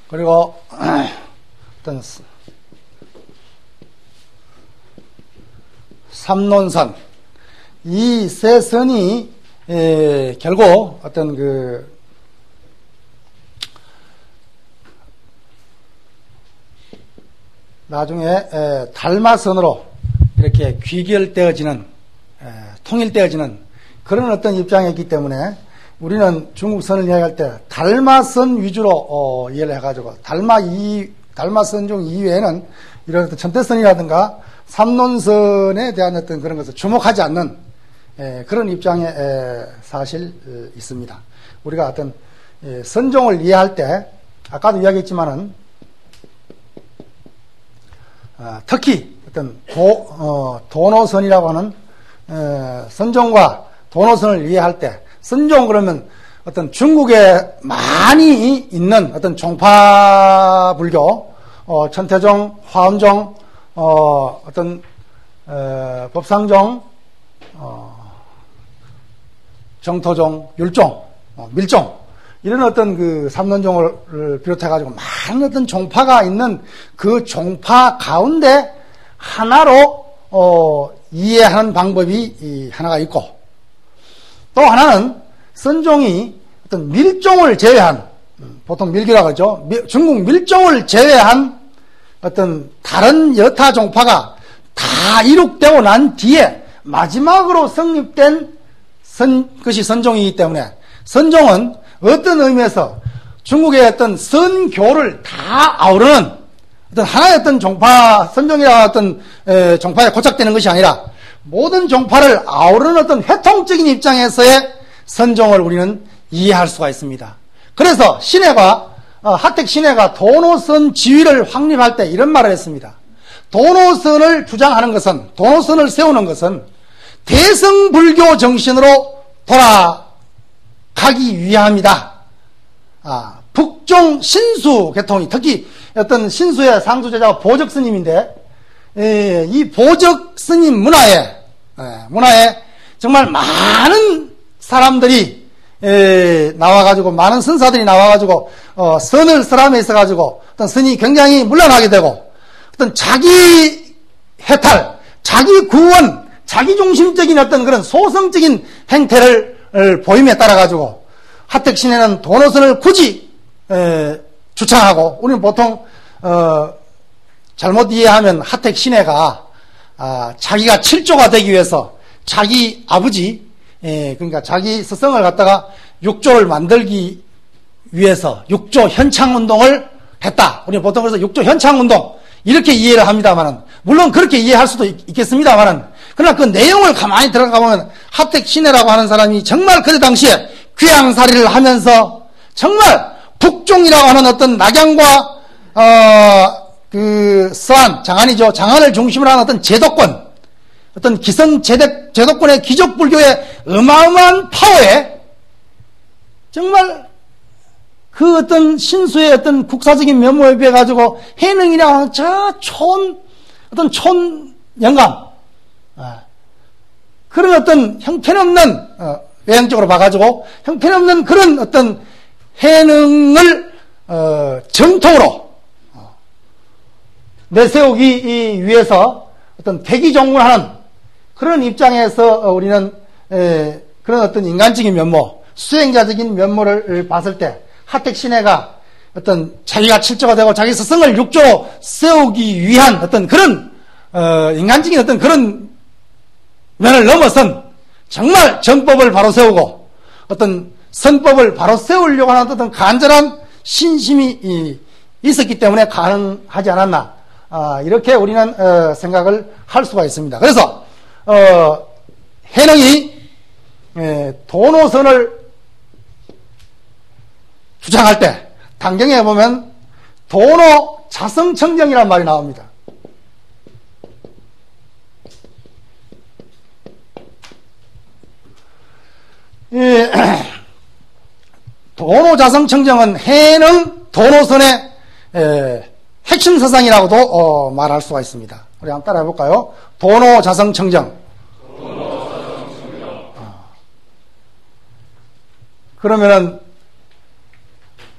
그리고 어떤 삼론선, 이 세 선이 결국 어떤 나중에 달마선으로 이렇게 귀결되어지는, 통일되어지는 그런 어떤 입장이었기 때문에 우리는 중국선을 이야기할 때 달마선 위주로 이해를 해가지고 달마선 중 이외에는 이런 어떤 천태선이라든가 삼론선에 대한 어떤 그런 것을 주목하지 않는 그런 입장에 사실 있습니다. 우리가 어떤 선종을 이해할 때 아까도 이야기했지만은 특히 어떤 도노선이라고 하는 선종과 도노선을 이해할 때 선종 그러면 어떤 중국에 많이 있는 어떤 종파불교, 천태종, 화엄종, 어떤 법상종, 정토종, 율종, 밀종 이런 어떤 삼론종을 비롯해가지고 많은 어떤 종파가 있는 그 종파 가운데 하나로 이해하는 방법이 하나가 있고, 또 하나는 선종이 어떤 밀종을 제외한, 보통 밀교라고 하죠. 중국 밀종을 제외한 어떤 다른 여타 종파가 다 이룩되고 난 뒤에 마지막으로 성립된 것이 선종이기 때문에 선종은 어떤 의미에서 중국의 어떤 선교를 다 아우르는 어떤 하나의 어떤 종파, 선종이라 어떤 종파에 고착되는 것이 아니라 모든 종파를 아우르는 어떤 회통적인 입장에서의 선종을 우리는 이해할 수가 있습니다. 그래서 하택 신해가 도노선 지위를 확립할 때 이런 말을 했습니다. 도노선을 주장하는 것은, 도노선을 세우는 것은 대성불교 정신으로 돌아가기 위함이다. 북종 신수 계통이, 특히 어떤 신수의 상수제자가 보적 스님인데, 이 보적 스님 문화에 정말 많은 사람들이 나와가지고, 많은 선사들이 나와가지고 선을 설함에 있어가지고 어떤 선이 굉장히 문란하게 되고, 어떤 자기 해탈, 자기 구원, 자기 중심적인 어떤 그런 소성적인 행태를 보임에 따라 가지고 하택 신해는 도노선을 굳이 주창하고, 우리는 보통 잘못 이해하면 하택 신해가 자기가 칠조가 되기 위해서 자기 아버지, 그러니까 자기 스승을 갖다가 육조를 만들기 위해서 육조 현창운동을 했다. 우리는 보통 그래서 육조 현창운동 이렇게 이해를 합니다만은, 물론 그렇게 이해할 수도 있겠습니다만은, 그러나 그 내용을 가만히 들어가 보면 하택 신해라고 하는 사람이 정말 그때 당시에 귀양살이를 하면서 정말 북종이라고 하는 어떤 낙양과 서안, 장안이죠. 장안을 중심으로 하는 어떤 제도권, 어떤 기성 제도권의 기족불교의 어마어마한 파워에 정말 그 어떤 신수의 어떤 국사적인 면모에 비해 가지고 해능이라고 하는 어떤 촌영감, 그런 어떤 형편없는, 외형적으로 봐가지고 형편없는 그런 어떤 해능을 정통으로 내세우기 위해서 어떤 대기종군하는 그런 입장에서 우리는 그런 어떤 인간적인 면모, 수행자적인 면모를 봤을 때 하택 신해가 어떤 자기가 칠조가 되고 자기 스승을 육조로 세우기 위한 어떤 그런 인간적인 어떤 그런 면을 넘어선 정말 전법을 바로 세우고 어떤 선법을 바로 세우려고 하는 어떤 간절한 신심이 있었기 때문에 가능하지 않았나, 이렇게 우리는 생각을 할 수가 있습니다. 그래서 해능이 도노선을 주장할 때 당경에 보면 도노 자성청정이라는 말이 나옵니다. 도노자성청정은 해능 도노선의 핵심 사상이라고도 말할 수가 있습니다. 우리 한번 따라해 볼까요? 도노자성청정. 그러면은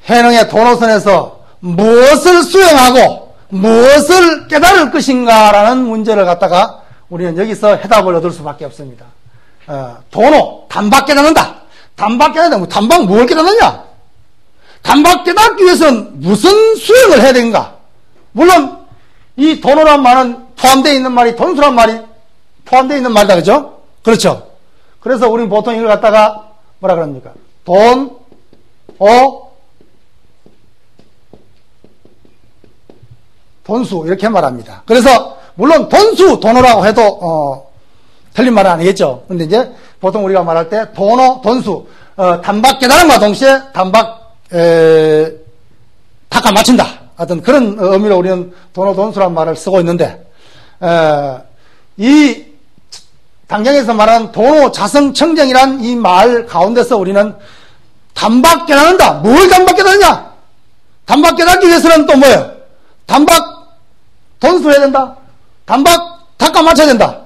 해능의 도노선에서 무엇을 수행하고 무엇을 깨달을 것인가라는 문제를 갖다가 우리는 여기서 해답을 얻을 수밖에 없습니다. 도노, 단박 깨닫는다. 단박 깨닫는다. 단박 뭘 깨닫느냐? 단박 깨닫기 위해서는 무슨 수행을 해야 되는가? 물론 이 도노란 말은 포함되어 있는 말이 돈수란 말이 포함되어 있는 말이다. 그죠? 그렇죠. 그래서 우리는 보통 이걸 갖다가 뭐라 그럽니까? 돈, 돈수 이렇게 말합니다. 그래서 물론 돈수, 돈어라고 해도 틀린 말은 아니겠죠. 근데 이제 보통 우리가 말할 때 돈어, 돈수 단박 깨달음과 동시에 단박 닦아 맞춘다. 어떤 그런 의미로 우리는 돈어, 돈수란 말을 쓰고 있는데 이 당장에서 말하는 도노 자성청정이란 이 말 가운데서 우리는 단박 깨닫는다. 뭘 단박 깨닫느냐? 단박 깨닫기 위해서는 또 뭐예요? 단박 돈수해야 된다. 단박 닦아 맞춰야 된다.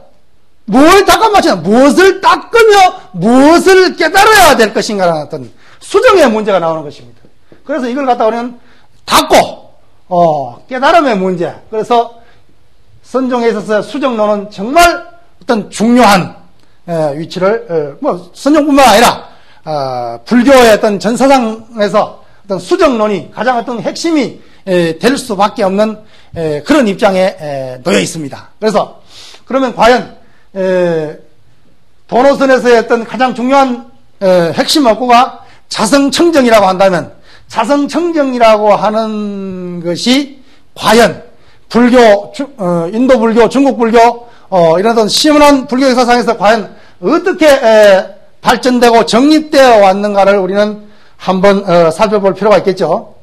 뭘 닦아 맞춰야 된다. 무엇을 닦으며 무엇을 깨달아야 될 것인가라는 어떤 수정의 문제가 나오는 것입니다. 그래서 이걸 갖다 우리는 닦고 깨달음의 문제. 그래서 선종에 있어서 수정론은 정말 어떤 중요한 위치를 선종뿐만 아니라 불교의 어떤 전사상에서 어떤 수정론이 가장 어떤 핵심이 될 수밖에 없는 그런 입장에 놓여 있습니다. 그래서 그러면 과연 도노선에서의 어떤 가장 중요한 핵심 업구가 자성청정이라고 한다면 자성청정이라고 하는 것이 과연 불교, 인도 불교, 중국 불교 이런 어떤 시원한 불교 역사상에서 과연 어떻게 발전되고 정립되어 왔는가를 우리는 한번 살펴볼 필요가 있겠죠.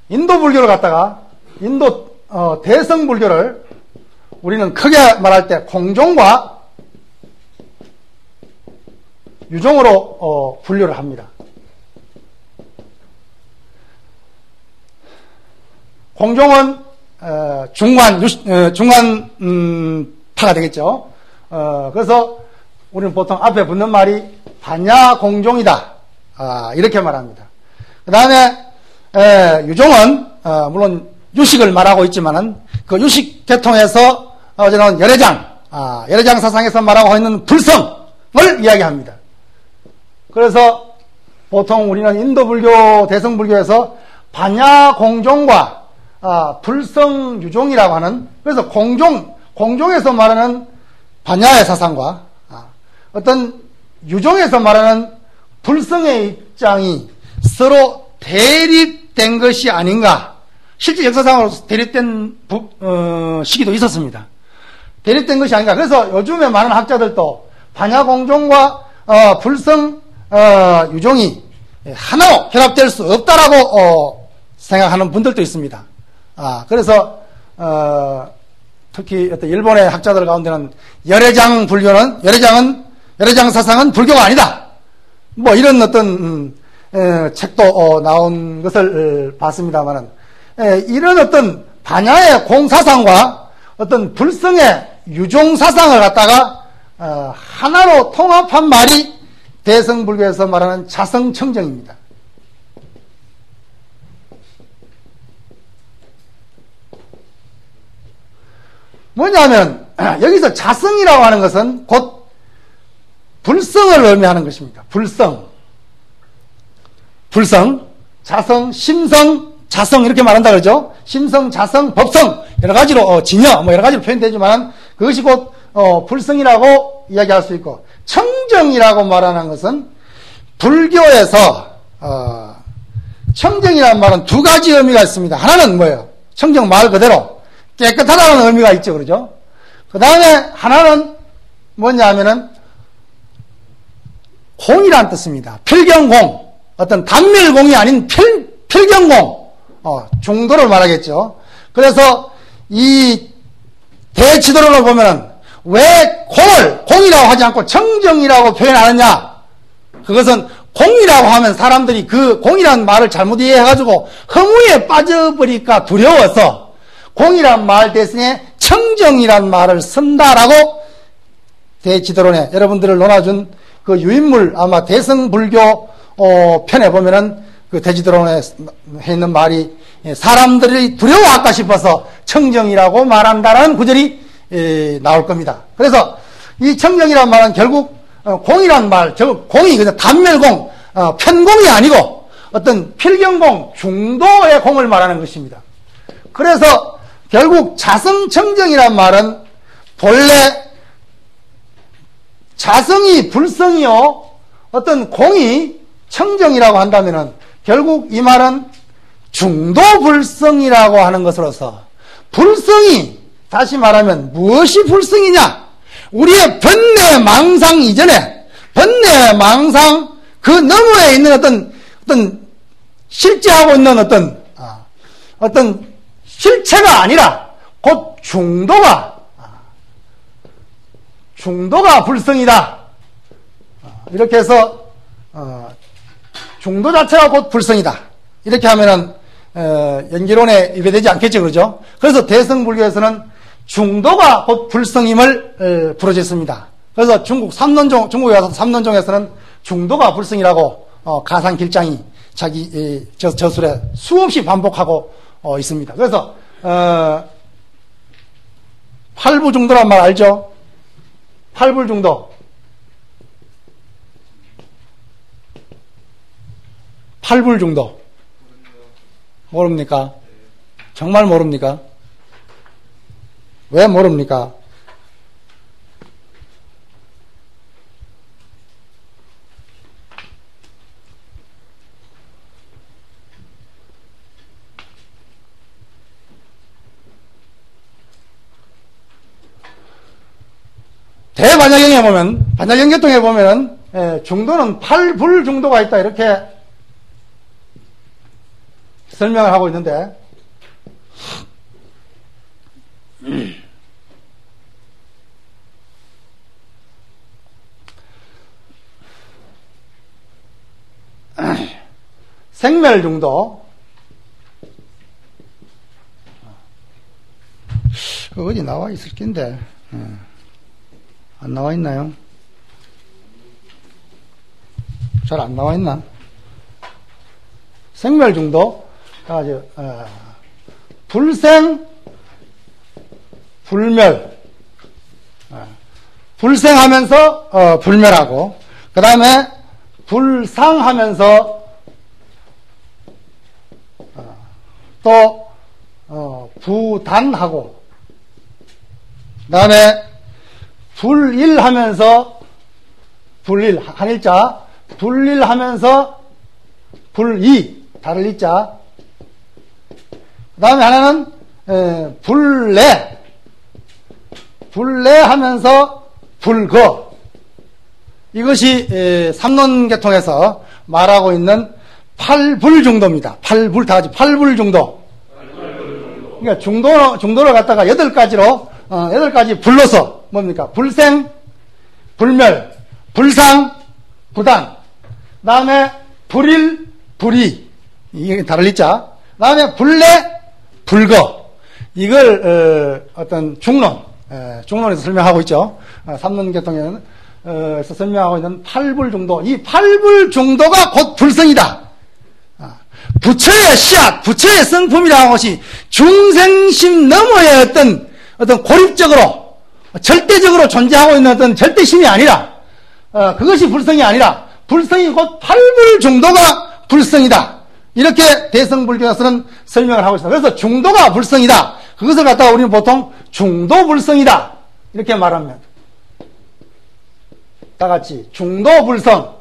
인도 불교를 갖다가 인도 대성 불교를 우리는 크게 말할 때 공종과 유종으로 분류를 합니다. 공종은 중간파가 되겠죠. 그래서 우리는 보통 앞에 붙는 말이 반야공종이다. 이렇게 말합니다. 그 다음에 유종은 물론 유식을 말하고 있지만은 그 유식 계통에서 어제는 열애장 사상에서 말하고 있는 불성을 이야기합니다. 그래서 보통 우리는 인도 불교, 대성 불교에서 반야공종과 불성 유종이라고 하는, 그래서 공종에서 말하는 반야의 사상과 어떤 유종에서 말하는 불성의 입장이 서로 대립된 것이 아닌가. 실제 역사상으로 대립된 시기도 있었습니다. 대립된 것이 아닌가. 그래서 요즘에 많은 학자들도 반야공종과 불성 유종이 하나로 결합될 수 없다라고 생각하는 분들도 있습니다. 그래서 특히 어떤 일본의 학자들 가운데는 열애장 사상은 불교가 아니다. 뭐 이런 어떤 책도 나온 것을 봤습니다만은 이런 어떤 반야의 공사상과 어떤 불성의 유종사상을 갖다가 하나로 통합한 말이 대성불교에서 말하는 자성청정입니다. 뭐냐면 여기서 자성이라고 하는 것은 곧 불성을 의미하는 것입니다. 불성, 자성, 심성, 자성 이렇게 말한다 그러죠. 심성, 자성, 법성 여러 가지로 진여 뭐 여러 가지로 표현되지만 그것이 곧 불성이라고 이야기할 수 있고, 청정이라고 말하는 것은 불교에서 청정이라는 말은 두 가지 의미가 있습니다. 하나는 뭐예요? 청정 말 그대로 깨끗하다는 의미가 있죠, 그러죠? 그 다음에 하나는 뭐냐 하면은 공이라는 뜻입니다. 필경공, 어떤 단밀공이 아닌 필경공, 중도를 말하겠죠. 그래서 이 대지도론을 보면은 왜 공이라고 하지 않고 청정이라고 표현하느냐? 그것은 공이라고 하면 사람들이 그 공이라는 말을 잘못 이해해가지고 허무에 빠져버릴까 두려워서 공이란 말 대신에 청정이란 말을 쓴다라고 대지도론에 여러분들을 논해준 그 유인물 아마 대승불교 편에 보면은 그 대지도론에 해 있는 말이 사람들이 두려워할까 싶어서 청정이라고 말한다라는 구절이 나올 겁니다. 그래서 이 청정이란 말은 결국 공이란 말, 공이 그냥 단멸공, 편공이 아니고 어떤 필경공, 중도의 공을 말하는 것입니다. 그래서 결국 자성청정이란 말은 본래 자성이 불성이요, 어떤 공이 청정이라고 한다면은 결국 이 말은 중도불성이라고 하는 것으로서 불성이 다시 말하면 무엇이 불성이냐? 우리의 번뇌망상 이전에 번뇌망상 그 너머에 있는 어떤 실제하고 있는 어떤 실체가 아니라 곧 중도가 불성이다. 이렇게 해서 중도 자체가 곧 불성이다. 이렇게 하면은 연기론에 위배되지 않겠죠, 그렇죠? 그래서 대승불교에서는 중도가 곧 불성임을 부르짖습니다. 그래서 중국에 와서 삼론종에서는 중도가 불성이라고 가상길장이 자기 저술에 수없이 반복하고 있습니다. 그래서 팔부중도란 말 알죠? 팔불중도. 팔불중도. 모릅니까? 정말 모릅니까? 왜 모릅니까? 대반야경에 보면, 반야경계통에 보면, 중도는 팔불중도가 있다, 이렇게 설명을 하고 있는데, 생멸중도, 어디 나와 있을 텐데, 안 나와 있나요? 잘 안 나와 있나? 생멸중도, 불생, 불멸. 불생하면서 불멸하고, 그 다음에 불상하면서 또 부단하고, 그 다음에 불일하면서 불일 한일자, 불일하면서 불이 다를 이자, 그 다음에 하나는 불내하면서 불거. 이것이 삼론계통에서 말하고 있는 팔불중도입니다. 팔불 다 같이 팔불중도. 그러니까 중도를 갖다가 8가지로 8가지 불러서 뭡니까? 불생, 불멸, 불상, 부단. 다음에 불일, 불이. 이게 다를 이자. 다음에 불내, 불거. 이걸 어떤 중론에서 설명하고 있죠. 삼론계통에서 설명하고 있는 팔불중도. 이 팔불중도가 곧 불성이다. 부처의 씨앗, 부처의 성품이라는 것이 중생심 너머의 어떤 고립적으로 절대적으로 존재하고 있는 어떤 절대심이 아니라, 그것이 불성이 아니라 불성이 곧 팔불중도가 불성이다. 이렇게 대승불교에서는 설명을 하고 있습니다. 그래서 중도가 불성이다. 그것을 갖다가 우리는 보통 중도불성이다. 이렇게 말합니다. 다 같이 중도불성.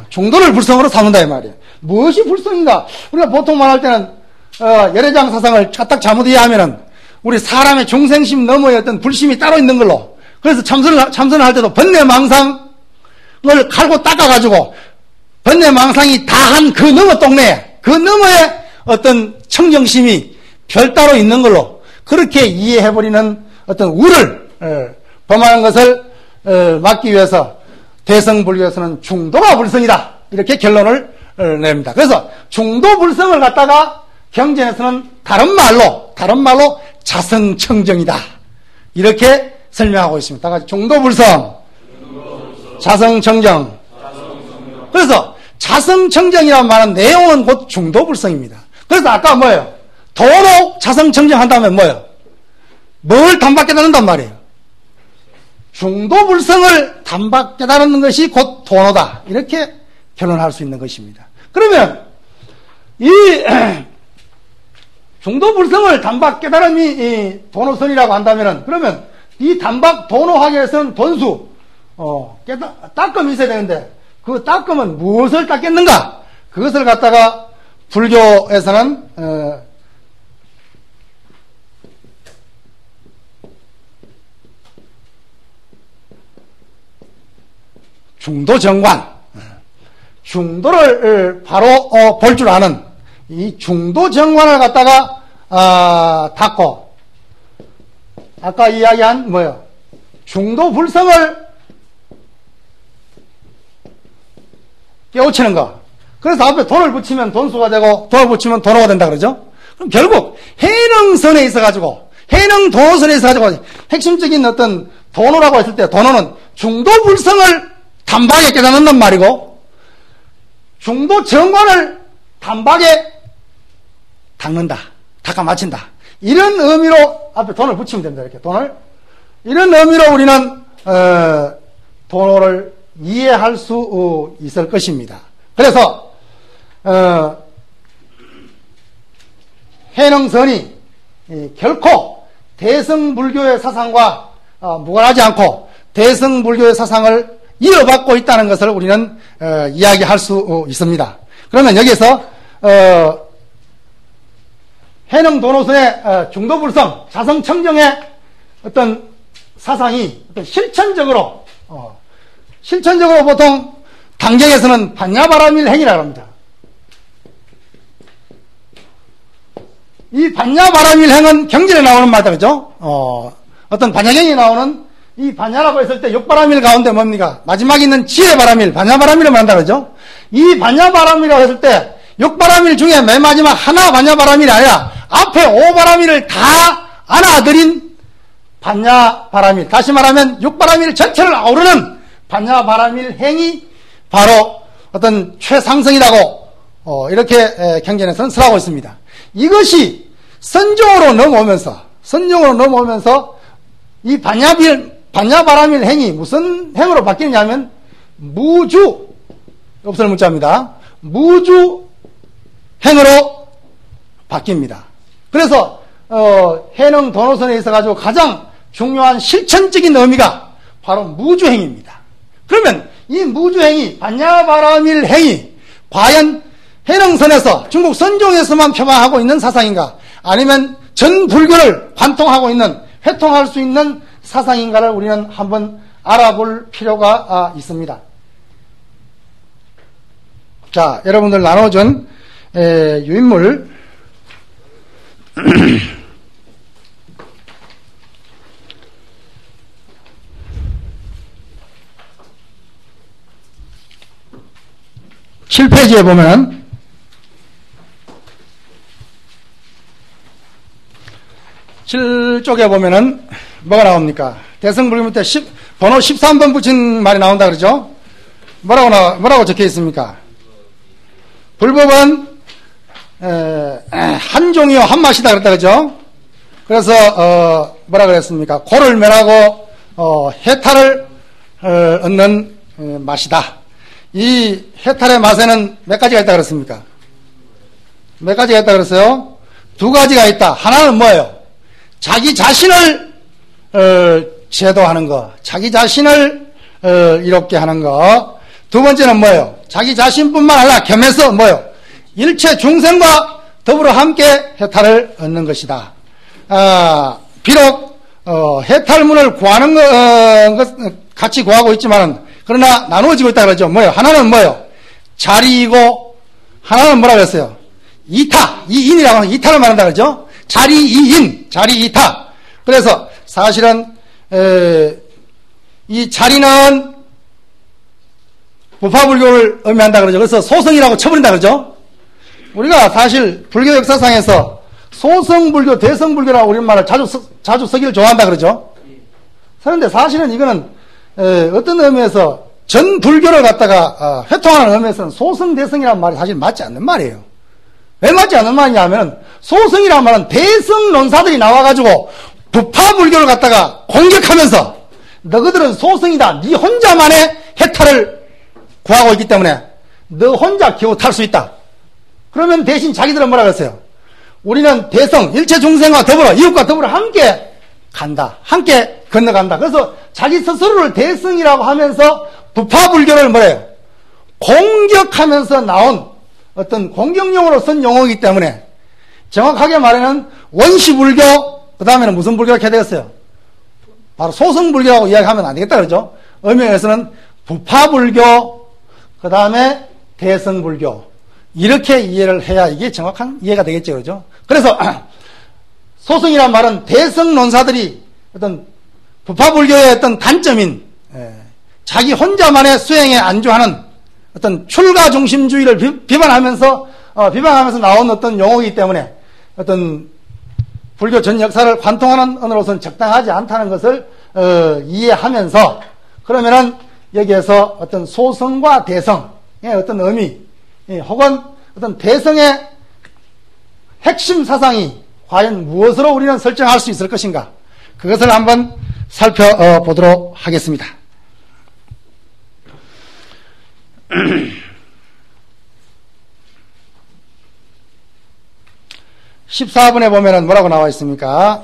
중도를 불성으로 삼는다 이 말이에요. 무엇이 불성인가? 우리가 보통 말할 때는 열애장 사상을 딱 잘못 이해하면은 우리 사람의 중생심 너머의 어떤 불심이 따로 있는 걸로, 그래서 참선을 할 때도 번뇌망상을 갈고 닦아가지고 번뇌망상이 다한 그 너머 동네에, 그 너머에 어떤 청정심이 별따로 있는 걸로 그렇게 이해해버리는 어떤 우를 범하는 것을 막기 위해서 대승불교에서는 중도가 불성이다. 이렇게 결론을 냅니다. 그래서 중도불성을 갖다가 경전에서는 다른 말로 자성청정이다. 이렇게 설명하고 있습니다. 다 같이 중도불성, 자성청정. 그래서 자성청정이라는 말은 내용은 곧 중도불성입니다. 그래서 아까 뭐예요? 도로 자성청정 한다면 뭐예요? 뭘 단박 깨닫는단 말이에요? 중도불성을 단박 깨닫는 것이 곧 도노다. 이렇게 결론할 수 있는 것입니다. 그러면 이 중도불성을 단박 깨달음이 이 도노선이라고 한다면은, 그러면 이 단박 도노하기 위해서는 돈수, 따끔이 있어야 되는데, 그 따끔은 무엇을 닦겠는가? 그것을 갖다가 불교에서는, 중도정관, 중도를 바로 볼 줄 아는 이 중도정관을 갖다가 닦고, 아까 이야기한 뭐요? 중도불성을 깨우치는 거. 그래서 앞에 돈을 붙이면 돈수가 되고 돈을 붙이면 도노가 된다 그러죠? 그럼 결국 해능선에 있어가지고, 해능도노선에 있어가지고 핵심적인 어떤 도노라고 했을 때, 도노는 중도불성을 단박에 깨닫는단 말이고, 중도정관을 단박에 닦는다, 닦아 맞힌다. 이런 의미로 앞에 돈을 붙이면 됩니다. 이렇게 돈을. 이런 의미로 우리는 도노를 이해할 수 있을 것입니다. 그래서 해능선이 결코 대승불교의 사상과 무관하지 않고 대승불교의 사상을 이어받고 있다는 것을 우리는 이야기할 수 있습니다. 그러면 여기서 해능도노선의 중도불성, 자성청정의 어떤 사상이 어떤 실천적으로 보통 당경에서는 반야바라밀행이라고 합니다. 이 반야바라밀행은 경전에 나오는 말이다, 그죠? 어떤 반야경에 나오는 이 반야라고 했을 때 욕바라밀 가운데 뭡니까? 마지막에 있는 지혜바라밀, 반야바라밀을 말한다, 그죠? 이 반야바라밀이라고 했을 때 욕바라밀 중에 맨 마지막 하나 반야바라밀이 아니라 앞에 5바라밀을 다 안아들인 반야바라밀, 다시 말하면 욕바라밀 전체를 아우르는 반야바라밀 행이 바로 어떤 최상승이라고 이렇게 경전에서는 설하고 있습니다. 이것이 선종으로 넘어오면서 이 반야바라밀 행이 무슨 행으로 바뀌느냐면 무주, 없을 문자입니다. 무주 행으로 바뀝니다. 그래서 해능 도노선에 있어가지고 가장 중요한 실천적인 의미가 바로 무주행입니다. 그러면 이 무주행이, 반야바라밀 행이 과연 해능선에서, 중국 선종에서만 표방하고 있는 사상인가, 아니면 전 불교를 관통하고 있는, 회통할 수 있는 사상인가를 우리는 한번 알아볼 필요가 있습니다. 자, 여러분들 나눠준 유인물 7페이지에 보면 7쪽에 보면은 뭐가 나옵니까? 대승불교 밑에 번호 13번 붙인 말이 나온다 그러죠? 뭐라고 적혀 있습니까? 불법은 한 종이요 한 맛이다 그랬다 그죠? 그래서 뭐라 그랬습니까? 고를 멸하고 해탈을 얻는 맛이다. 이 해탈의 맛에는 몇 가지가 있다 그랬습니까? 몇 가지가 있다 그랬어요? 두 가지가 있다. 하나는 뭐예요? 자기 자신을 제도하는 거, 자기 자신을 이롭게 하는 거. 두 번째는 뭐예요? 자기 자신뿐만 아니라 겸해서 뭐예요? 일체 중생과 더불어 함께 해탈을 얻는 것이다. 비록 해탈문을 구하는 것 같이 구하고 있지만, 그러나 나누어지고 있다 그러죠. 뭐예요? 하나는 뭐예요? 자리이고, 하나는 뭐라 그랬어요? 이타, 이인이라고 하는 이타를 말한다 그러죠. 자리이인, 자리이타. 그래서 사실은 이 자리는 부파불교를 의미한다 그러죠. 그래서 소승이라고 쳐버린다 그러죠. 우리가 사실 불교 역사상에서 소승불교, 대승불교라고 우리말을 자주 쓰기를 좋아한다 그러죠. 그런데 사실은 이거는 어떤 의미에서 전 불교를 갖다가 회통하는 의미에서는 소승, 대승이라는 말이 사실 맞지 않는 말이에요. 왜 맞지 않는 말이냐 하면 소승이라는 말은 대승 논사들이 나와가지고 부파불교를 갖다가 공격하면서 너희들은 소승이다. 네 혼자만의 해탈을 구하고 있기 때문에 너 혼자 겨우 탈 수 있다. 그러면 대신 자기들은 뭐라 그랬어요? 우리는 대성, 일체 중생과 더불어, 이웃과 더불어 함께 간다. 함께 건너간다. 그래서 자기 스스로를 대승이라고 하면서 부파불교를 뭐래요? 공격하면서 나온 어떤 공격용으로 쓴 용어이기 때문에 정확하게 말하면 원시불교, 그 다음에는 무슨 불교가 해야 되겠어요? 바로 소승불교라고 이야기하면 안 되겠다 그러죠? 의미에서는 부파불교, 그 다음에 대승불교, 이렇게 이해를 해야 이게 정확한 이해가 되겠죠, 그러죠? 그래서 소승이란 말은 대승 논사들이 어떤 부파불교의 어떤 단점인 자기 혼자만의 수행에 안주하는 어떤 출가 중심주의를 비판하면서 나온 어떤 용어이기 때문에 어떤 불교 전 역사를 관통하는 언어로서는 적당하지 않다는 것을 이해하면서 그러면은 여기에서 어떤 소승과 대성의 어떤 의미 혹은 어떤 대성의 핵심 사상이 과연 무엇으로 우리는 설정할 수 있을 것인가, 그것을 한번 살펴보도록 하겠습니다. 14번에 보면은 뭐라고 나와 있습니까?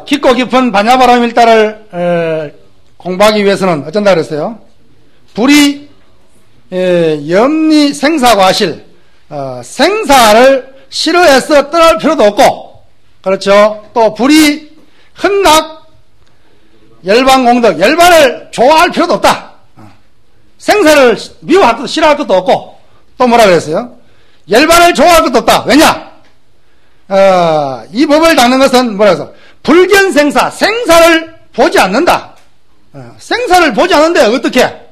깊고 깊은 반야바람 일다를 공부하기 위해서는 어쩐다 그랬어요? 불이 염리 생사과실, 생사를 싫어해서 떠날 필요도 없고, 그렇죠? 또 불이 흔락 열반공덕, 열반을 좋아할 필요도 없다. 생사를 미워할 것도 싫어할 것도 없고, 또 뭐라 그랬어요? 열반을 좋아할 것도 없다. 왜냐? 이 법을 닦는 것은 뭐라 해서 불견생사, 생사를 보지 않는다. 생사를 보지 않는데 어떻게?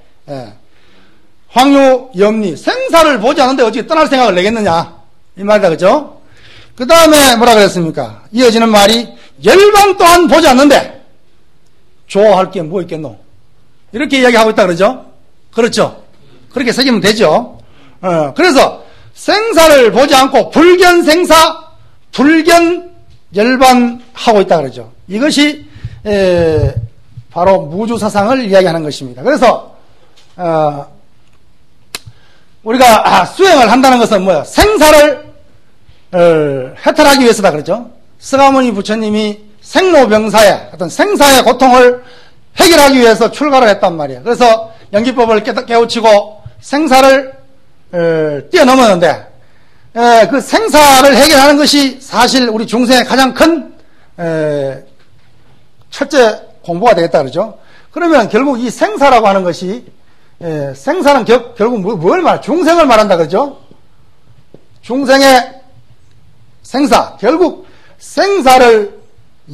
황유 염리, 생사를 보지 않는데 어떻게 떠날 생각을 내겠느냐, 이 말이다, 그죠? 그 다음에 뭐라 그랬습니까? 이어지는 말이 열반 또한 보지 않는데 좋아할 게 뭐 있겠노? 이렇게 이야기하고 있다 그러죠? 그렇죠? 그렇게 새기면 되죠? 그래서 생사를 보지 않고 불견생사, 불견열반하고 있다 그러죠. 이것이 바로 무주사상을 이야기하는 것입니다. 그래서 우리가 수행을 한다는 것은 뭐야? 생사를 해탈하기 위해서다 그러죠. 스가모니 부처님이 생로병사의 어떤 생사의 고통을 해결하기 위해서 출가를 했단 말이에요. 그래서 연기법을 깨우치고 생사를 뛰어넘었는데 그 생사를 해결하는 것이 사실 우리 중생의 가장 큰 첫째 공부가 되겠다 그러죠. 그러면 결국 이 생사라고 하는 것이 생사는 결국 뭘 말해? 중생을 말한다 그러죠. 중생의 생사, 결국 생사를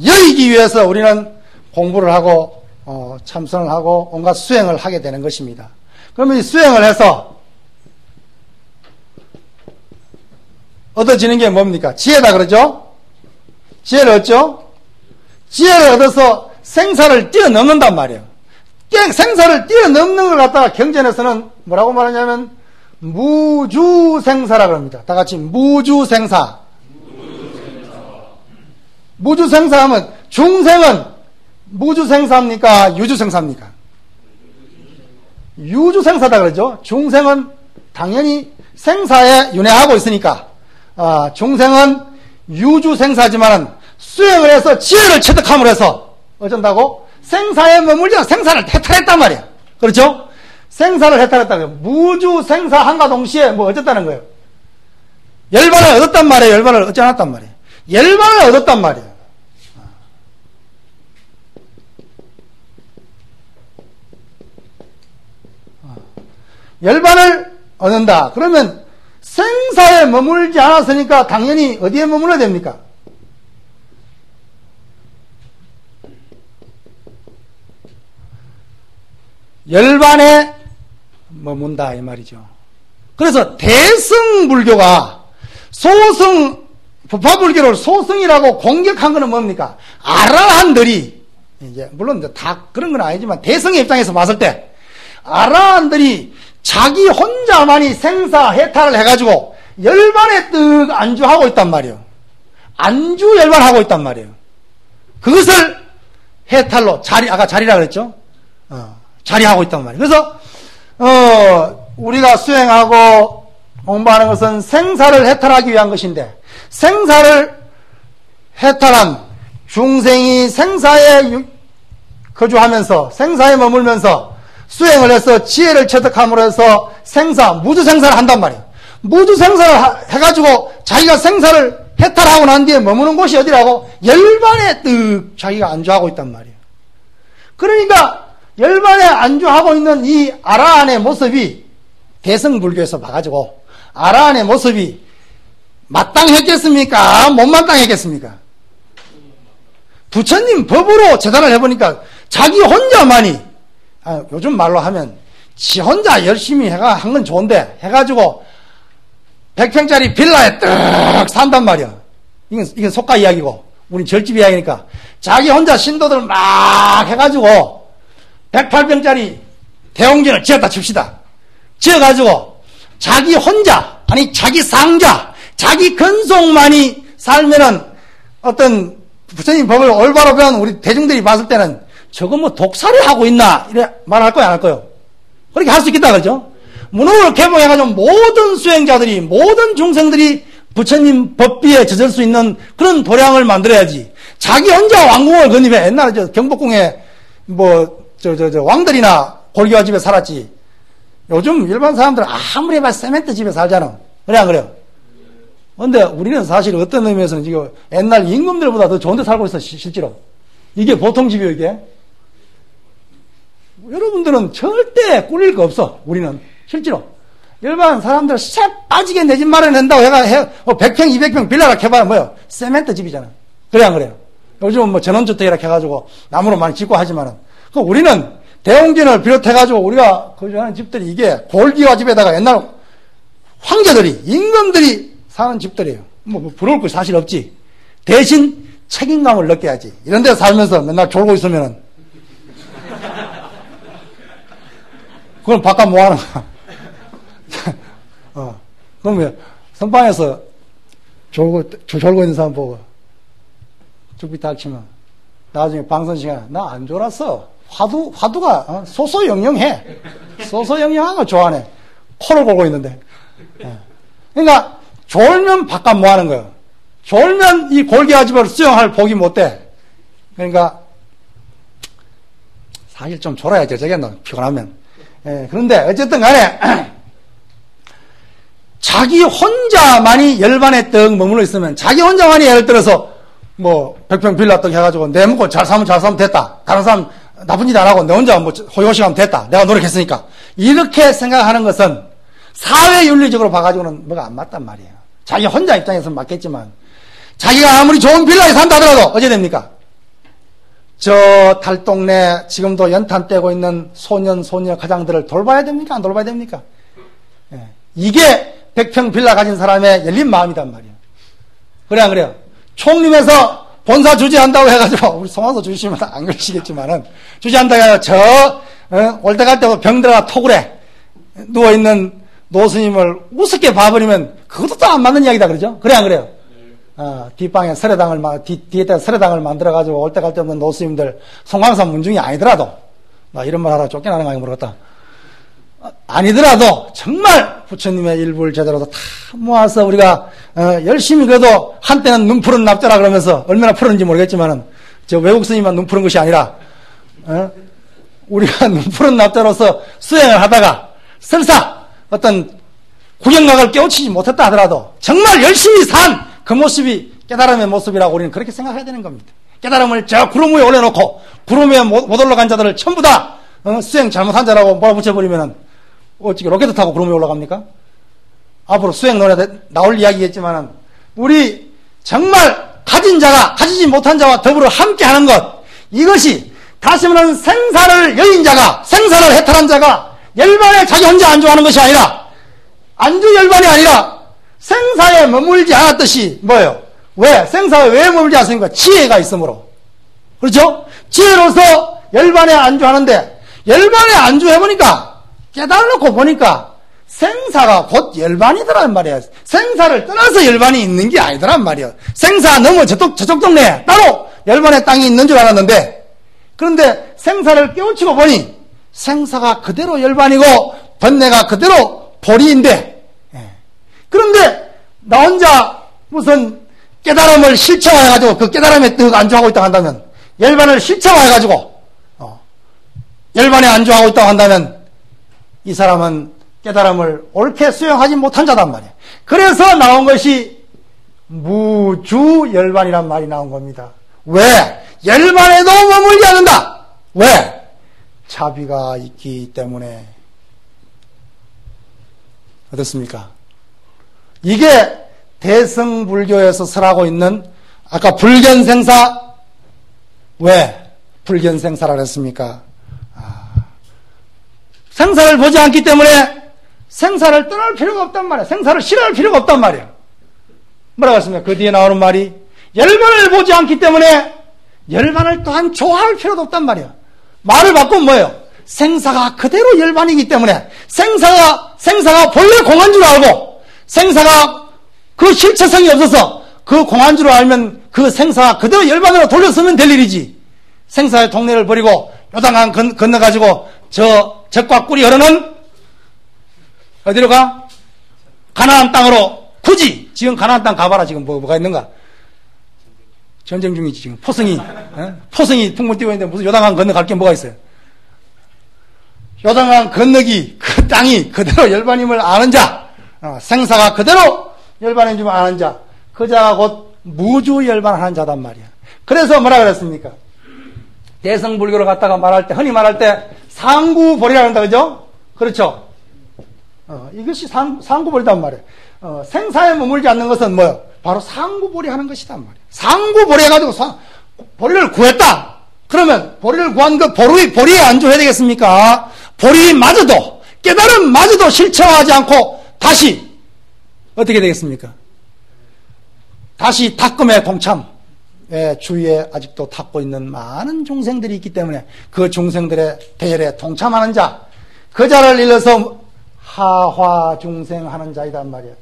여의기 위해서 우리는 공부를 하고 참선을 하고 온갖 수행을 하게 되는 것입니다. 그러면 이 수행을 해서 얻어지는 게 뭡니까? 지혜다 그러죠? 지혜를 얻죠? 지혜를 얻어서 생사를 뛰어넘는단 말이에요. 생사를 뛰어넘는 걸 갖다가 경전에서는 뭐라고 말하냐면 무주생사라고 합니다. 다 같이 무주생사. 무주생사 하면 중생은 무주생사입니까? 유주생사입니까? 유주생사다 그러죠. 중생은 당연히 생사에 윤회하고 있으니까 중생은 유주생사지만은 수행을 해서 지혜를 체득함으로 해서 어쩐다고? 생사에 머물지 않고 생사를 해탈했단 말이야. 그렇죠? 생사를 해탈했다고요. 무주생사함과 동시에 뭐 어쨌다는 거예요? 열반을 얻었단 말이에요. 열반을 얻지 않았단 말이에요. 열반을 얻었단 말이에요. 열반을 얻는다. 그러면 생사에 머물지 않았으니까 당연히 어디에 머물러야 됩니까? 열반에 머문다 이 말이죠. 그래서 대승불교가 부파불교를 소승이라고 공격한 것은 뭡니까? 아라한들이 이제 물론 이제 다 그런 건 아니지만 대승의 입장에서 봤을 때 아라한들이 자기 혼자만이 생사해탈을 해가지고 열반에 뜩 안주하고 있단 말이에요. 안주 열반하고 있단 말이에요. 그것을 해탈로 아까 자리라 그랬죠? 자리하고 있단 말이에요. 그래서 우리가 수행하고 공부하는 것은 생사를 해탈하기 위한 것인데 생사를 해탈한 중생이 생사에 거주하면서 생사에 머물면서 수행을 해서 지혜를 체득함으로 해서 무주생사를 한단 말이에요. 무주생사를 해가지고 자기가 생사를 해탈하고 난 뒤에 머무는 곳이 어디라고? 열반에 뜩 자기가 안주하고 있단 말이에요. 그러니까 열반에 안주하고 있는 이 아라한의 모습이 대승불교에서 봐가지고 아라한의 모습이 마땅했겠습니까? 못 마땅했겠습니까? 부처님 법으로 재단을 해보니까 자기 혼자만이 요즘 말로 하면 지 혼자 열심히 한 건 좋은데 해가지고 100평짜리 빌라에 뜩 산단 말이야. 이건 속가 이야기고 우린 절집 이야기니까 자기 혼자 신도들 막 해가지고 108평짜리 대웅전을 지었다 칩시다. 지어가지고 자기 혼자 자기 상자 자기 근속만이 살면은 어떤 부처님 법을 올바로 배운 우리 대중들이 봤을 때는 저거 뭐 독살이 하고 있나 이래 말할 거야 안 할 거요? 그렇게 할 수 있겠다 그러죠? 문호를 개봉해가지고 모든 수행자들이 모든 중생들이 부처님 법비에 젖을 수 있는 그런 도량을 만들어야지. 자기 혼자 왕궁을 건립해. 옛날에 경복궁에 왕들이나 골교와 집에 살았지. 요즘 일반 사람들은 아무리 해봐 세멘트 집에 살잖아. 그래 안 그래요? 근데 우리는 사실 어떤 의미에서는 지금 옛날 임금들보다 더 좋은 데 살고 있어 실제로. 이게 보통 집이에요 이게. 여러분들은 절대 꿀릴 거 없어. 우리는 실제로 일반 사람들 쎄 빠지게 내 집 마련낸다고 100평 200평 빌라라 해봐야 뭐요? 세멘트 집이잖아. 그래 안 그래요? 요즘은 전원주택이라 해가지고 나무로 많이 짓고 하지만은 우리는 대웅전을 비롯해가지고 우리가 거주하는 집들이 이게 골기와 집에다가 옛날 황제들이 임금들이 사는 집들이에요. 부러울 거 사실 없지. 대신 책임감을 느껴야지. 이런 데 살면서 맨날 졸고 있으면은 그건 바깥 뭐 하는 거야? 그러면 선방에서 졸고 있는 사람 보고 죽비 딱 치면 나중에 방송 시간에 나 안 졸았어. 화두가 소소영영해. 소소영영한 거 좋아하네. 코를 골고 있는데. 그러니까 졸면 바깥 뭐 하는 거예요? 졸면 이 골기와집을 수용할 복이 못 돼. 그러니까 사실 좀 졸아야 되겠노 피곤하면. 그런데 어쨌든 간에 자기 혼자만이 열반에 떡 머물러 있으면 자기 혼자만이 예를 들어서 100평 빌라 떡 해가지고 내 먹고 잘 살면 됐다. 다른 사람 나쁜 짓 안 하고 내 혼자 호요식 하면 됐다. 내가 노력했으니까. 이렇게 생각하는 것은 사회윤리적으로 봐가지고는 뭐가 안 맞단 말이에요. 자기 혼자 입장에서는 맞겠지만 자기가 아무리 좋은 빌라에 산다 하더라도 어째 됩니까? 저 달동네 지금도 연탄 떼고 있는 소녀 가장들을 돌봐야 됩니까? 안 돌봐야 됩니까? 이게 100평 빌라 가진 사람의 열린 마음이단 말이에요. 그래 안 그래요? 총림에서 본사 주재한다고 해가지고 우리 송환서 주시면 안 그러시겠지만은 주재한다고 해서 올 때 갈 때 병들어가 토굴에 누워있는 노스님을 우습게 봐버리면 그것도 또 안 맞는 이야기다 그러죠? 그래 안 그래요? 뒷방에 뒤에다 서래당을 만들어가지고 올 때 갈 때 없는 노스님들 송광산 문중이 아니더라도 나 이런 말 하라 쫓겨나는 거 아니고 모르겠다. 아니더라도 정말 부처님의 일부를 제대로 다 모아서 우리가 열심히 그래도 한때는 눈 푸른 납자라 그러면서 얼마나 푸른지 모르겠지만은 저 외국 스님만 눈 푸른 것이 아니라 우리가 눈 푸른 납자로서 수행을 하다가 설사 어떤 구경각을 깨우치지 못했다 하더라도 정말 열심히 산 그 모습이 깨달음의 모습이라고 우리는 그렇게 생각해야 되는 겁니다. 깨달음을 저 구름 위에 올려놓고 구름 위에 못 올라간 자들을 전부 다 수행 잘못한 자라고 몰아붙여버리면은 어떻게 로켓 타고 구름 위에 올라갑니까? 앞으로 수행 노래 나올 이야기겠지만은 우리 정말 가진 자가 가지지 못한 자와 더불어 함께하는 것, 이것이 다시 말하면 생사를 여인 자가, 생사를 해탈한 자가 열반에 자기 혼자 안주하는 것이 아니라, 안주 열반이 아니라 생사에 머물지 않았듯이 뭐예요? 왜? 생사에 왜 머물지 않습니까? 지혜가 있으므로. 그렇죠? 지혜로서 열반에 안주하는데, 열반에 안주해보니까, 깨달아놓고 보니까, 생사가 곧 열반이더란 말이에요. 생사를 떠나서 열반이 있는 게 아니더란 말이에요. 생사 넘어 저쪽 동네에 따로 열반의 땅이 있는 줄 알았는데, 그런데 생사를 깨우치고 보니, 생사가 그대로 열반이고, 번뇌가 그대로 보리인데, 그런데 나 혼자 무슨 깨달음을 실체화해가지고 그 깨달음에 득 안주하고 있다고 한다면, 열반을 실체화해가지고 열반에 안주하고 있다고 한다면 이 사람은 깨달음을 옳게 수용하지 못한 자단 말이에요. 그래서 나온 것이 무주열반이란 말이 나온 겁니다. 왜? 열반에도 머물지 않는다. 왜? 자비가 있기 때문에. 어떻습니까? 이게 대승불교에서 설하고 있는 아까 불견생사. 왜 불견생사라 그랬습니까? 생사를 보지 않기 때문에 생사를 떠날 필요가 없단 말이야. 생사를 싫어할 필요가 없단 말이야. 뭐라고 했습니까? 그 뒤에 나오는 말이 열반을 보지 않기 때문에 열반을 또한 좋아할 필요도 없단 말이야. 말을 바꾸면 뭐예요? 생사가 그대로 열반이기 때문에 생사가 본래 공한 줄 알고 생사가 그 실체성이 없어서 그 공한 줄 알면 그 생사가 그대로 열반으로 돌렸으면 될 일이지. 생사의 동네를 버리고 요단강 건너가지고 적과 꿀이 흐르는 어디로 가? 가나안 땅으로 굳이 지금 가나안 땅 가봐라. 지금 뭐가 있는가? 전쟁 중이지 지금. 포성이 풍문 띄고 있는데 무슨 요단강 건너갈 게 뭐가 있어요? 요단강 건너기 그 땅이 그대로 열반임을 아는 자, 생사가 그대로 열반인 줄 아는 자, 그 자가 곧 무주 열반하는 자단 말이야. 그래서 뭐라 그랬습니까? 대승불교를 갖다가 말할 때, 흔히 말할 때 상구보리라 한다, 그죠? 그렇죠? 이것이 상구보리단 말이에요. 생사에 머물지 않는 것은 뭐예요? 바로 상구보리 하는 것이단 말이에요. 상구보리 해가지고 보리를 구했다. 그러면 보리를 구한 그 보리에 안주해야 되겠습니까? 보리마저도, 깨달음마저도 실체화하지 않고 다시 어떻게 되겠습니까? 다시 탁금의 동참. 주위에 아직도 닦고 있는 많은 중생들이 있기 때문에 그 중생들의 대열에 동참하는 자, 그 자를 일러서 하화중생하는 자이단 말이에요.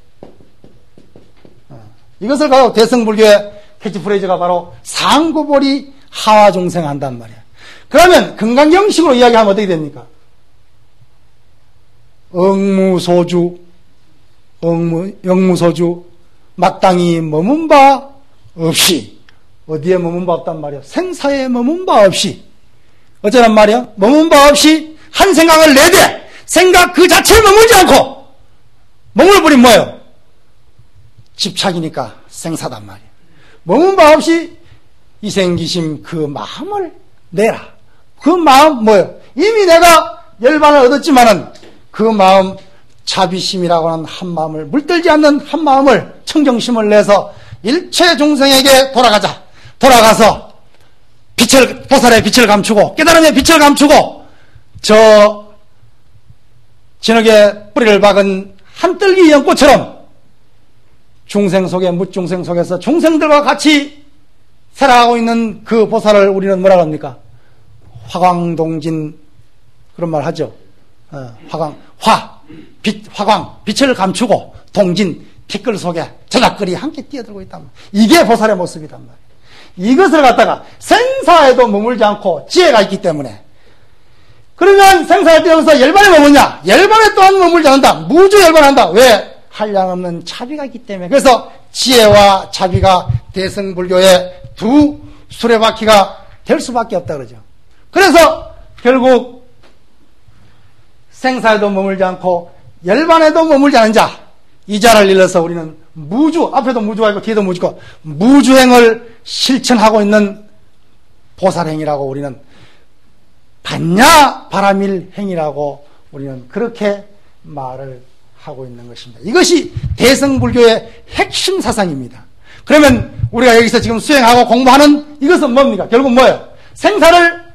이것을 가지고 대승불교의 캐치프레이즈가 바로 상구보리 하화중생한단 말이에요. 그러면 금강경식으로 이야기하면 어떻게 됩니까? 영무소주 마땅히 머문 바 없이, 어디에 머문 바 없단 말이야? 생사에 머문 바 없이. 어쩌란 말이야? 머문 바 없이 한 생각을 내되 생각 그 자체에 머물지 않고, 머물버린 뭐예요? 집착이니까 생사단 말이야. 머문 바 없이 이생기심 그 마음을 내라. 그 마음 뭐예요? 이미 내가 열반을 얻었지만은 그 마음, 자비심이라고 하는 한 마음을, 물들지 않는 한 마음을, 청정심을 내서 일체 중생에게 돌아가서 보살의 빛을 감추고 깨달음의 빛을 감추고 저 진흙에 뿌리를 박은 한뜰기 연꽃처럼 중생 속에, 무중생 속에서 중생들과 같이 살아가고 있는 그 보살을 우리는 뭐라고 합니까? 화광동진, 그런 말 하죠. 화광, 빛을 감추고 동진, 티끌 속에 저작거리 함께 뛰어들고 있단 말이에요. 이게 보살의 모습이란 말이에요. 이것을 갖다가 생사에도 머물지 않고 지혜가 있기 때문에, 그러면 생사에 뛰어서 열반에 머무냐? 열반에 또한 머물지 않는다. 무주 열반한다. 왜? 한량없는 자비가 있기 때문에. 그래서 지혜와 자비가 대승불교의 두 수레바퀴가 될 수밖에 없다 그러죠. 그래서 결국 생사에도 머물지 않고 열반에도 머물지 않은 자, 이 자를 일러서 우리는 무주, 앞에도 무주가 있고 뒤에도 무주가, 무주행을 실천하고 있는 보살행이라고 우리는, 반야 바라밀 행이라고 우리는 그렇게 말을 하고 있는 것입니다. 이것이 대승불교의 핵심 사상입니다. 그러면 우리가 여기서 지금 수행하고 공부하는 이것은 뭡니까? 결국 뭐예요? 생사를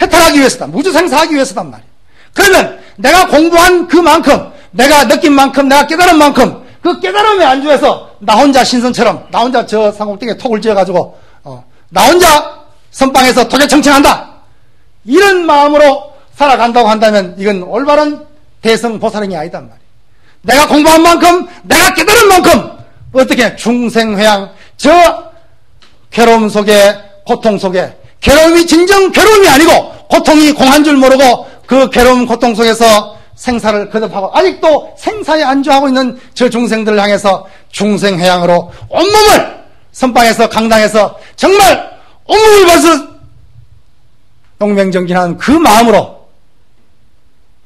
해탈하기 위해서다. 무주생사하기 위해서단 말이에요. 그러면 내가 공부한 그만큼, 내가 느낀 만큼, 내가 깨달은 만큼, 그 깨달음에 안주해서 나 혼자 신선처럼, 나 혼자 저 상곡대에 톡을 지어가지고 나 혼자 선방에서 도개청청한다. 이런 마음으로 살아간다고 한다면 이건 올바른 대성보살행이 아니단 말이에요. 내가 공부한 만큼, 내가 깨달은 만큼 어떻게 중생회양, 저 괴로움 속에, 고통 속에, 괴로움이 진정 괴로움이 아니고 고통이 공한 줄 모르고 그 괴로움 고통 속에서 생사를 거듭하고 아직도 생사에 안주하고 있는 저 중생들을 향해서 중생회양으로 온몸을 선방에서 강당에서 정말 온몸을 벌써 용맹정진한 그 마음으로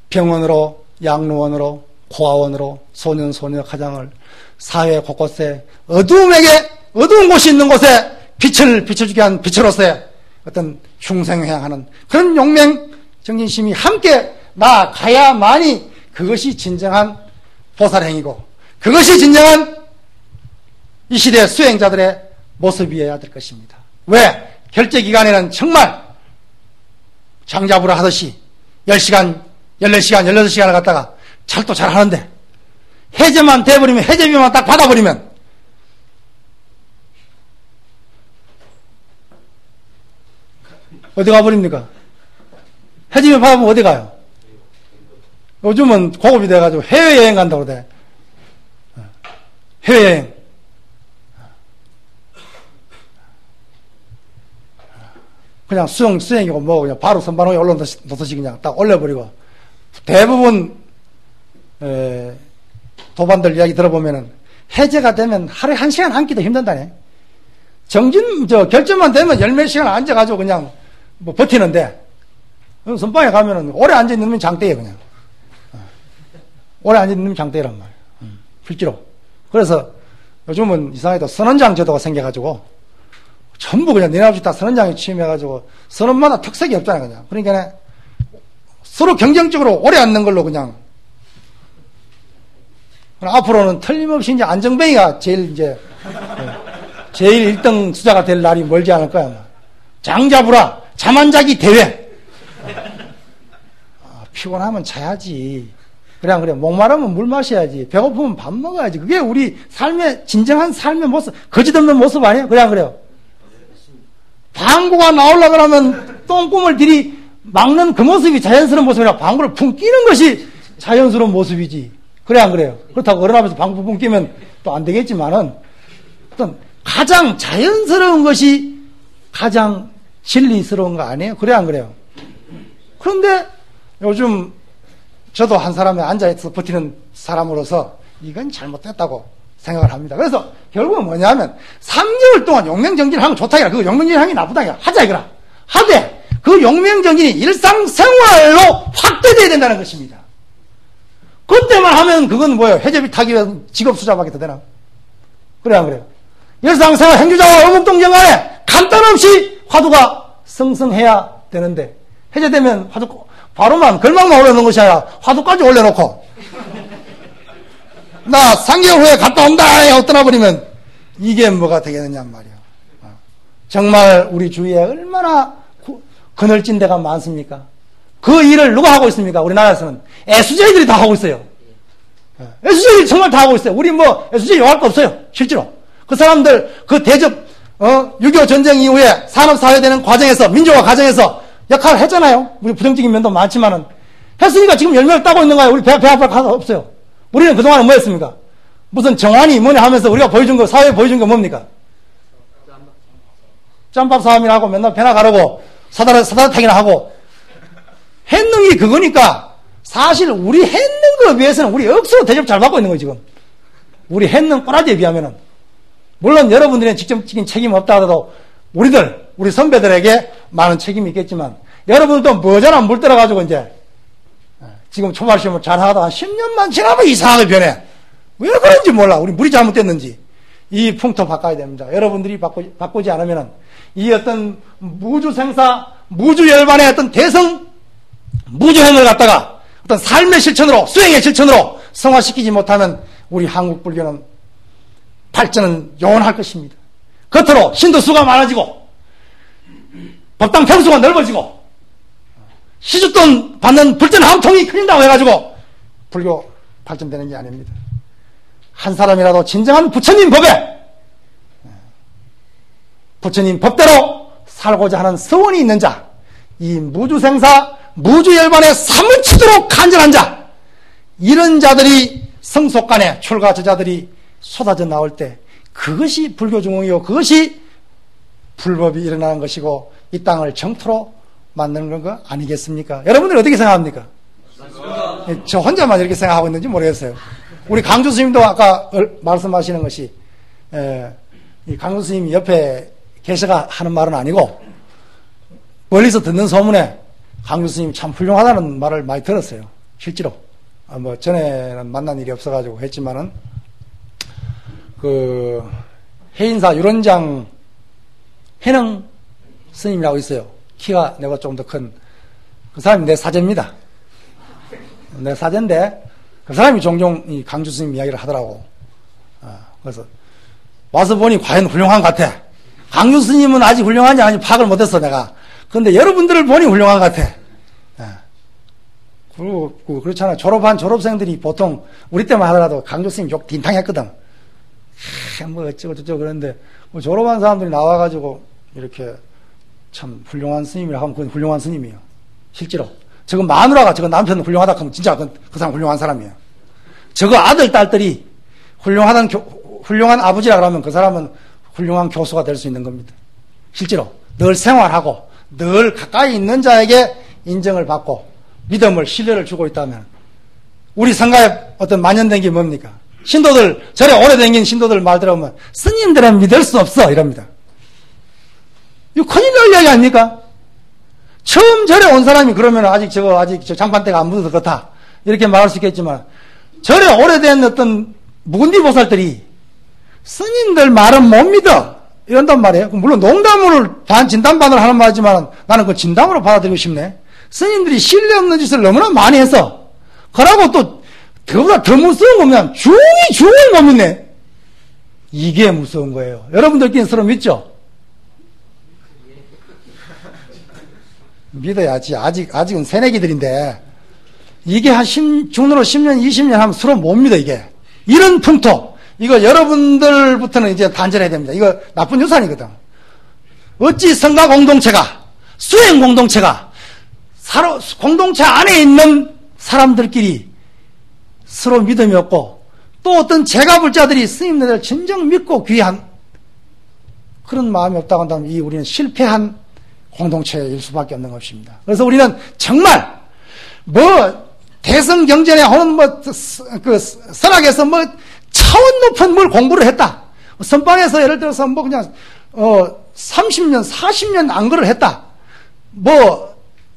병원으로 양로원으로 고아원으로 소년소녀 가장을 사회 곳곳에 어두운 곳이 있는 곳에 빛을 비춰주게 한 빛으로서의 어떤 중생회양하는 그런 용맹정진심이 함께 나아가야만이 그것이 진정한 보살행위고 그것이 진정한 이 시대 수행자들의 모습이어야 될 것입니다. 왜? 결제기간에는 정말 장자부라 하듯이 10시간, 14시간, 16시간을 갖다가 잘도 잘 하는데 해제만 돼버리면 해제비만 딱 받아버리면 어디 가버립니까? 해제비 받으면 어디 가요? 요즘은 고급이 돼가지고 해외여행 간다고 그래. 해외여행. 그냥 수행이고 뭐 그냥 바로 선반호에 올라놓듯이 그냥 딱 올려버리고 대부분 도반들 이야기 들어보면은 해제가 되면 하루에 1시간 앉기도 힘든다네. 결정만 되면 열몇 시간 앉아가지고 그냥 뭐 버티는데 선방에 가면은 오래 앉아있는 놈이 장대예요 그냥. 오래 앉아있는 놈이 장대란 말이에요. 실제로. 그래서 요즘은 이상하게도 선원장 제도가 생겨가지고 전부 그냥 니네 아버지 다 선원장에 취임해가지고 선원마다 특색이 없잖아요 그냥. 그러니까 서로 경쟁적으로 오래 앉는 걸로 그냥. 앞으로는 틀림없이 이제 안정뱅이가 제일 1등 수자가 될 날이 멀지 않을 거야. 장자부라 잠 안 자기 대회. 피곤하면 자야지. 그래 목마르면 물 마셔야지. 배고프면 밥 먹어야지. 그게 우리 진정한 삶의 모습, 거짓없는 모습 아니에요? 그래요. 방구가 나오려고 하면 똥꿈을 막는 그 모습이 자연스러운 모습이라 방구를 붕 끼는 것이 자연스러운 모습이지. 그래 안 그래요? 그렇다고 어른 앞에서 방구 붕 끼면 또 안 되겠지만은 어떤 가장 자연스러운 것이 가장 진리스러운 거 아니에요? 그래 안 그래요? 그런데 요즘 저도 한 사람에 앉아있어 버티는 사람으로서 이건 잘못됐다고 생각을 합니다. 그래서 결국은 뭐냐면 3개월 동안 용맹정진을 하면 좋다 이거라. 그 용맹정진이 나쁘다 이거라. 하자 이거라. 하되 그 용맹정진이 일상생활로 확대돼야 된다는 것입니다. 그때만 하면 그건 뭐예요? 해제비 타기 위해서 직업수자밖에 더 되나? 그래 안 그래요? 일상생활 행주자와 어묵동정 간에 간단없이 화두가 성성해야 되는데 해제되면 화두 바로만 걸망만 올려놓은 것이 아니라 화두까지 올려놓고 나 3개월 후에 갔다 온다 떠나버리면 이게 뭐가 되겠느냐 말이에요. 정말 우리 주위에 얼마나 그늘진 데가 많습니까? 그 일을 누가 하고 있습니까? 우리나라에서는 애수제이들이 다 하고 있어요. 애수제이들이 정말 다 하고 있어요. 우리 애수제이 요할 거 없어요. 실제로 그 사람들 그 대접 6.25 전쟁 이후에 산업사회 되는 과정에서 민주화 과정에서 역할을 했잖아요. 우리 부정적인 면도 많지만은 했으니까 지금 열매를 따고 있는 거예요. 우리 배 앞에 가서 없어요. 우리는 그동안에 뭐 했습니까? 무슨 정환이 뭐냐 하면서 우리가 보여준 거, 사회에 보여준 거 뭡니까? 짬밥 사업이나 하고 맨날 배나 가르고 사다리 타기나 하고 했는 게 그거니까 사실 우리 했는 거에 비해서는 우리 억수로 대접 잘 받고 있는 거예요, 지금. 우리 했는 꼬라지에 비하면은. 물론 여러분들의 직접적인 책임 없다 하더라도 우리 선배들에게 많은 책임이 있겠지만 여러분도 뭐잖아 물 들어가지고 이제 지금 초발 시험을 잘 하다가 한 10년만 지나면 이상하게 변해. 왜 그런지 몰라. 우리 물이 잘못됐는지. 이 풍토 바꿔야 됩니다. 여러분들이 바꾸지 않으면 이 어떤 무주생사, 무주열반의 어떤 대성 무주행을 갖다가 어떤 삶의 실천으로, 수행의 실천으로 성화시키지 못하면 우리 한국 불교는 발전은 요원할 것입니다. 겉으로 신도 수가 많아지고 법당 평수가 넓어지고 시주돈 받는 불전 한 통이 큰다고 해가지고 불교 발전되는 게 아닙니다. 한 사람이라도 진정한 부처님 법에, 부처님 법대로 살고자 하는 서원이 있는 자, 이 무주생사, 무주열반에 사무치도록 간절한 자, 이런 자들이 성속간에 출가 저자들이 쏟아져 나올 때 그것이 불교중흥이요, 그것이 불법이 일어나는 것이고 이 땅을 정토로 만드는 거 아니겠습니까? 여러분들 어떻게 생각합니까? 맞습니다. 저 혼자만 이렇게 생각하고 있는지 모르겠어요. 우리 강주 스님도 아까 말씀하시는 것이, 이 강주 스님이 옆에 계셔가 하는 말은 아니고 멀리서 듣는 소문에 강주 스님이 참 훌륭하다는 말을 많이 들었어요. 실제로. 뭐 전에는 만난 일이 없어가지고 했지만은 그 해인사 유론장 해능 스님이라고 있어요. 키가 내가 좀 더 큰 그 사람이 내 사제입니다. 내 사제인데 그 사람이 종종 이 강주 스님 이야기를 하더라고. 그래서 와서 보니 과연 훌륭한 것 같아. 강주 스님은 아직 훌륭한지 아닌지 파악을 못했어 내가. 그런데 여러분들을 보니 훌륭한 것 같아. 그리고 그렇잖아. 졸업한 졸업생들이 보통 우리 때만 하더라도 강주 스님 욕 딘탕했거든. 뭐 어쩌고 저쩌고 그러는데 뭐 졸업한 사람들이 나와가지고 이렇게 참 훌륭한 스님이라 하면 그건 훌륭한 스님이에요. 실제로. 저거 마누라가 저거 남편 훌륭하다 하면 진짜 그 사람 훌륭한 사람이에요. 저거 아들, 딸들이 훌륭한 아버지라 그러면 그 사람은 훌륭한 교수가 될 수 있는 겁니다. 실제로. 늘 생활하고 늘 가까이 있는 자에게 인정을 받고 믿음을, 신뢰를 주고 있다면 우리 성가에 어떤 만연된 게 뭡니까? 신도들, 절에 오래 다닌 신도들 말 들어보면 스님들은 믿을 수 없어 이럽니다. 이거 큰일 날 이야기 아닙니까? 처음 절에 온 사람이 그러면 아직 저 장판대가 안 묻어서 그렇다 이렇게 말할 수 있겠지만 절에 오래된 어떤 묵은디 보살들이 스님들 말은 못 믿어 이런단 말이에요. 물론 농담으로 진담반을 하는 말이지만 나는 그 진담으로 받아들이고 싶네. 스님들이 신뢰 없는 짓을 너무나 많이 해서 그러고 또 그보다 더 무서운 거면 중이 중을 못 믿네. 이게 무서운 거예요. 여러분들끼리 서로 믿죠? 믿어야지. 아직은 새내기들인데 이게 한 중으로 10년, 20년 하면 서로 못 믿어 이게. 이런 풍토. 이거 여러분들부터는 이제 단절해야 됩니다. 이거 나쁜 유산이거든. 어찌 성가 공동체가, 수행 공동체가 공동체 안에 있는 사람들끼리 서로 믿음이 없고 또 어떤 제가불자들이 스님들을 진정 믿고 귀한 그런 마음이 없다고 한다면 우리는 실패한 공동체일 수밖에 없는 것입니다. 그래서 우리는 정말 대성경전에 혹은 설학에서 차원 높은 뭘 공부를 했다. 선방에서 예를 들어서 그냥 30년, 40년 안거를 했다.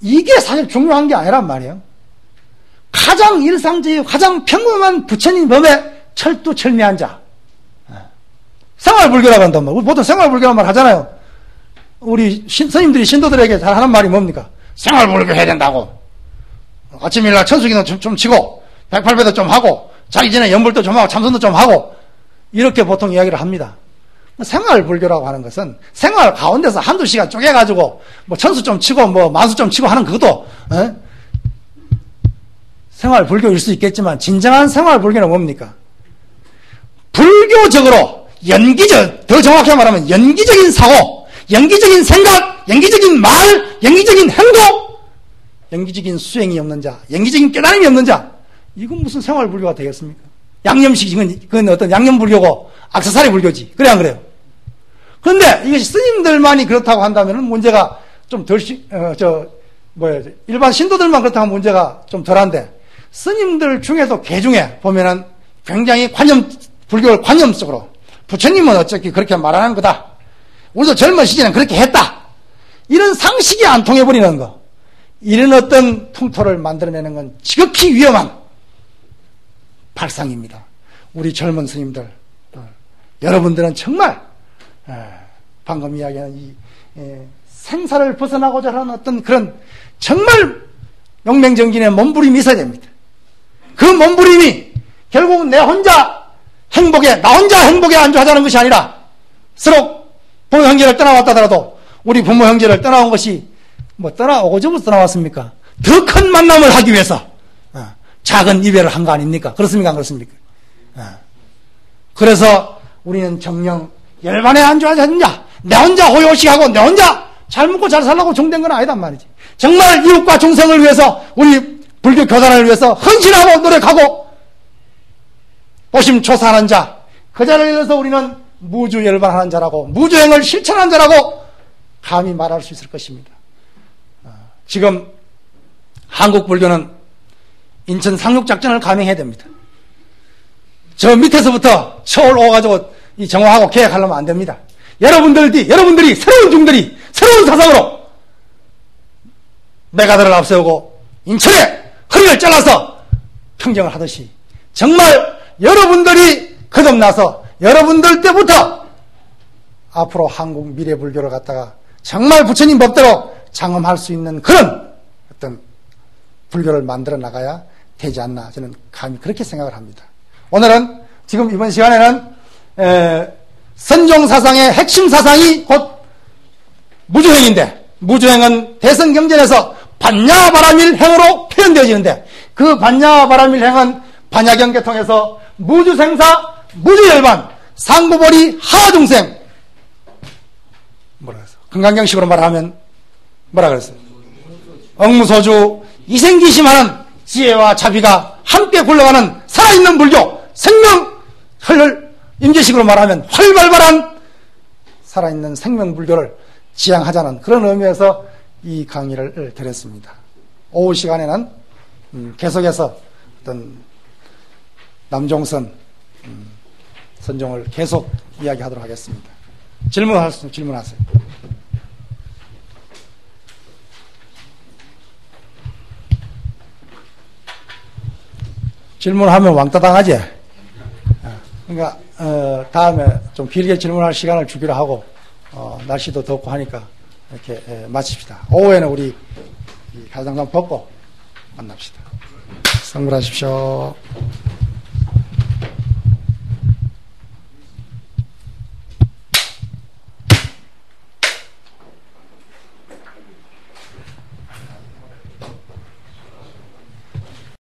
이게 사실 중요한 게 아니란 말이에요. 가장 일상적이고 가장 평범한 부처님 법에 철두철미한 자. 생활불교라고 한단 말이에요. 보통 생활불교란 말 하잖아요. 우리 스님들이 신도들에게 잘 하는 말이 뭡니까? 생활불교 해야 된다고. 아침 일날 천수기도 좀 치고 108배도 좀 하고 자기 전에 연불도 좀 하고 참선도 좀 하고 이렇게 보통 이야기를 합니다. 생활불교라고 하는 것은 생활 가운데서 한두 시간 쪼개가지고 천수 좀 치고 만수 좀 치고 하는 그것도 생활불교일 수 있겠지만 진정한 생활불교는 뭡니까? 불교적으로 더 정확히 말하면 연기적인 사고, 연기적인 생각, 연기적인 말, 연기적인 행동, 연기적인 수행이 없는 자, 연기적인 깨달음이 없는 자, 이건 무슨 생활불교가 되겠습니까? 양념식, 그건 어떤 양념불교고 액세서리 불교지. 그래 안 그래요? 그런데 이것이 스님들만이 그렇다고 한다면 문제가 좀 일반 신도들만 그렇다고 하면 문제가 좀 덜한데 스님들 중에도 개 중에 보면은 굉장히 불교를 관념적으로 부처님은 어차피 그렇게 말하는 거다. 우리도 젊은 시절에는 그렇게 했다. 이런 상식이 안 통해버리는 거. 이런 어떤 풍토를 만들어내는 건 지극히 위험한 발상입니다. 우리 젊은 스님들, 여러분들은 정말 방금 이야기한 생사를 벗어나고자 하는 어떤 그런 정말 용맹정진의 몸부림이 있어야 됩니다. 그 몸부림이 결국은 나 혼자 행복에 안주하자는 것이 아니라 서로 부모 형제를 떠나왔다 하더라도 우리 부모 형제를 떠나온 것이 떠나오고 저부터 떠나왔습니까? 더 큰 만남을 하기 위해서 작은 이별을 한 거 아닙니까? 그렇습니까? 안 그렇습니까? 그래서 우리는 정령 열반에 안주하셨느냐? 내 혼자 호요식하고 내 혼자 잘 먹고 잘 살라고 종된 건 아니단 말이지. 정말 이웃과 중생을 위해서 우리 불교 교단을 위해서 헌신하고 노력하고 오심초사하는 자, 그 자를 위해서 우리는 무주열반하는 자라고 무주행을 실천하는 자라고 감히 말할 수 있을 것입니다. 지금 한국 불교는 인천 상륙작전을 감행해야 됩니다. 저 밑에서부터 서울 오가지고 이 정화하고 계획하려면 안 됩니다. 여러분들이 새로운 중들이 새로운 사상으로 메가더를 앞세우고 인천에 허리를 잘라서 평정을 하듯이 정말 여러분들이 거듭나서 여러분들 때부터 앞으로 한국 미래불교를 갖다가 정말 부처님 법대로 장엄할 수 있는 그런 어떤 불교를 만들어 나가야 되지 않나 저는 감히 그렇게 생각을 합니다. 오늘은 지금 이번 시간에는 선종사상의 핵심 사상이 곧 무주행인데 무주행은 대성경전에서 반야바라밀행으로 표현되어지는데 그 반야바라밀행은 반야경계통해서 무주생사 무주열반 상부벌이 하중생 뭐라 그랬어? 금강경식으로 말하면 뭐라 그랬어요? 억무소주 이생기심하는 지혜와 자비가 함께 굴러가는 살아있는 불교 생명 임재식으로 말하면 활발발한 살아있는 생명불교를 지향하자는 그런 의미에서 이 강의를 드렸습니다. 오후 시간에는 계속해서 어떤 남종선 선종을 계속 이야기하도록 하겠습니다. 질문하세요. 질문하면 왕따 당하지? 그러니까 다음에 좀 길게 질문할 시간을 주기로 하고 날씨도 덥고 하니까 이렇게 마칩시다. 오후에는 우리 가장상 벗고 만납시다. 성불하십시오.